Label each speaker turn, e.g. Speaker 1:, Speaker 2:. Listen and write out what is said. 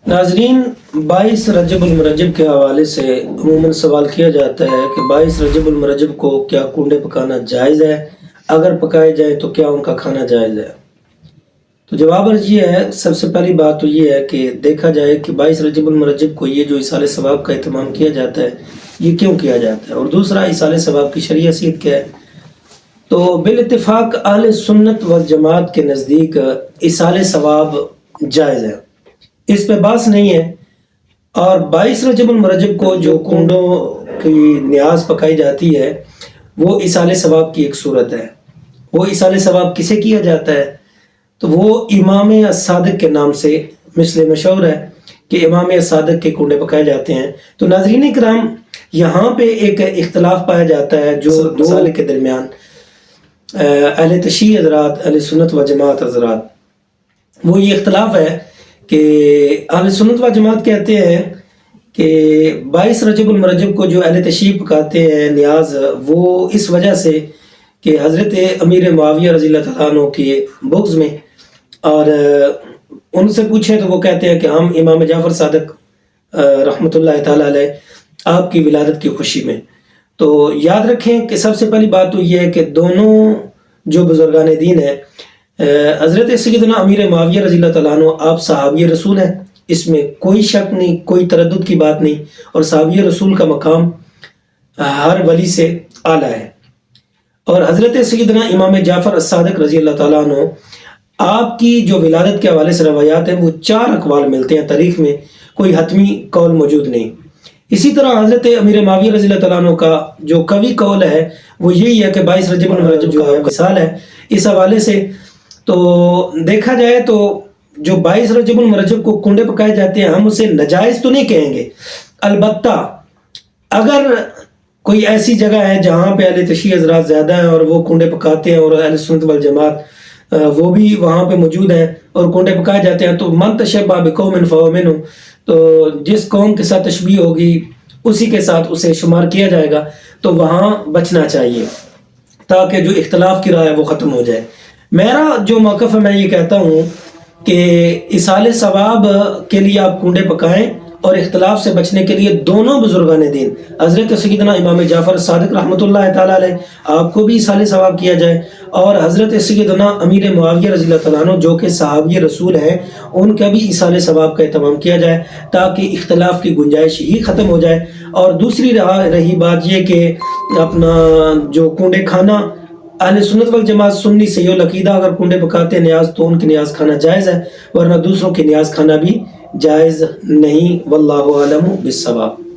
Speaker 1: ناظرین، 22 رجب المرجب کے حوالے سے عموماً سوال کیا جاتا ہے کہ 22 رجب المرجب کو کیا کنڈے پکانا جائز ہے؟ اگر پکائے جائے تو کیا ان کا کھانا جائز ہے؟ تو جواب عرض یہ ہے، سب سے پہلی بات تو یہ ہے کہ دیکھا جائے کہ 22 رجب المرجب کو یہ جو ایصال ثواب کا اہتمام کیا جاتا ہے یہ کیوں کیا جاتا ہے، اور دوسرا ایصال ثواب کی شرعی حیثیت کیا ہے۔ تو بالاتفاق اہل سنت و جماعت کے نزدیک ایصال ثواب جائز ہے، اس پہ بحث نہیں ہے۔ اور 22 رجب المرجب کو جو کنڈوں کی نیاز پکائی جاتی ہے وہ ایصال ثواب کی ایک صورت ہے۔ وہ ایصال ثواب کسے کیا جاتا ہے؟ تو وہ امام الصادق کے نام سے مثل مشہور ہے کہ امام الصادق کے کنڈے پکائے جاتے ہیں۔ تو ناظرین کرام، یہاں پہ ایک اختلاف پایا جاتا ہے جو دو مسالک کے درمیان، اہل تشیع حضرات، اہل سنت و جماعت حضرات، وہ یہ اختلاف ہے کہ اہل سنت و جماعت کہتے ہیں کہ 22 رجب المرجب کو جو اہل تشیع پکاتے ہیں نیاز، وہ اس وجہ سے کہ حضرت امیر معاویہ رضی اللہ تعالیٰ عنہ کے بغض میں، اور ان سے پوچھیں تو وہ کہتے ہیں کہ ہم امام جعفر صادق رحمۃ اللہ تعالیٰ علیہ آپ کی ولادت کی خوشی میں۔ تو یاد رکھیں کہ سب سے پہلی بات تو یہ ہے کہ دونوں جو بزرگان دین ہیں، حضرت سیدنا امیر معاویہ رضی اللہ تعالیٰ عنہ آپ صحابی رسول ہیں، اس میں کوئی شک نہیں، کوئی تردد کی بات نہیں، اور صحابی رسول کا مقام ہر ولی سے اعلیٰ ہے۔ اور حضرت سیدنا امام جعفر الصادق رضی اللہ تعالیٰ عنہ آپ کی جو ولادت کے حوالے سے روایات ہیں وہ 4 اقوال ملتے ہیں، تاریخ میں کوئی حتمی قول موجود نہیں۔ اسی طرح حضرت امیر معاویہ رضی اللہ تعالیٰ عنہ کا جو قوی قول ہے وہ یہی ہے کہ 22 رجب المرجب جو ہے وصال ہے۔ اس حوالے سے تو دیکھا جائے تو جو 22 رجب المرجب کو کنڈے پکائے جاتے ہیں ہم اسے ناجائز تو نہیں کہیں گے، البتہ اگر کوئی ایسی جگہ ہے جہاں پہ اہل تشیع حضرات زیادہ ہیں اور وہ کنڈے پکاتے ہیں اور اہل سنت والجماعت وہ بھی وہاں پہ موجود ہیں اور کنڈے پکائے جاتے ہیں، تو من تشبہ بقوم فہو منہم، تو جس قوم کے ساتھ تشبیہ ہوگی اسی کے ساتھ اسے شمار کیا جائے گا، تو وہاں بچنا چاہیے تاکہ جو اختلاف کی رائے ہے وہ ختم ہو جائے۔ میرا جو موقف ہے، میں یہ کہتا ہوں کہ ایصال ثواب کے لیے آپ کنڈے پکائیں، اور اختلاف سے بچنے کے لیے دونوں بزرگان دین حضرت سیدنا امام جعفر صادق رحمۃ اللہ تعالیٰ علیہ آپ کو بھی ایصال ثواب کیا جائے، اور حضرت سیدنا امیر معاویہ رضی اللہ تعالیٰ عنہ جو کہ صحابی رسول ہیں ان کا بھی ایصال ثواب کا اہتمام کیا جائے تاکہ اختلاف کی گنجائش ہی ختم ہو جائے۔ اور دوسری رہی بات یہ کہ اپنا جو کنڈے کھانا، اہل سنت والجماعت سنی صحیح العقیدہ اگر کنڈے پکاتے ہیں نیاز تو ان کی نیاز کھانا جائز ہے، ورنہ دوسروں کی نیاز کھانا بھی جائز نہیں۔ واللہ اعلم بالصواب۔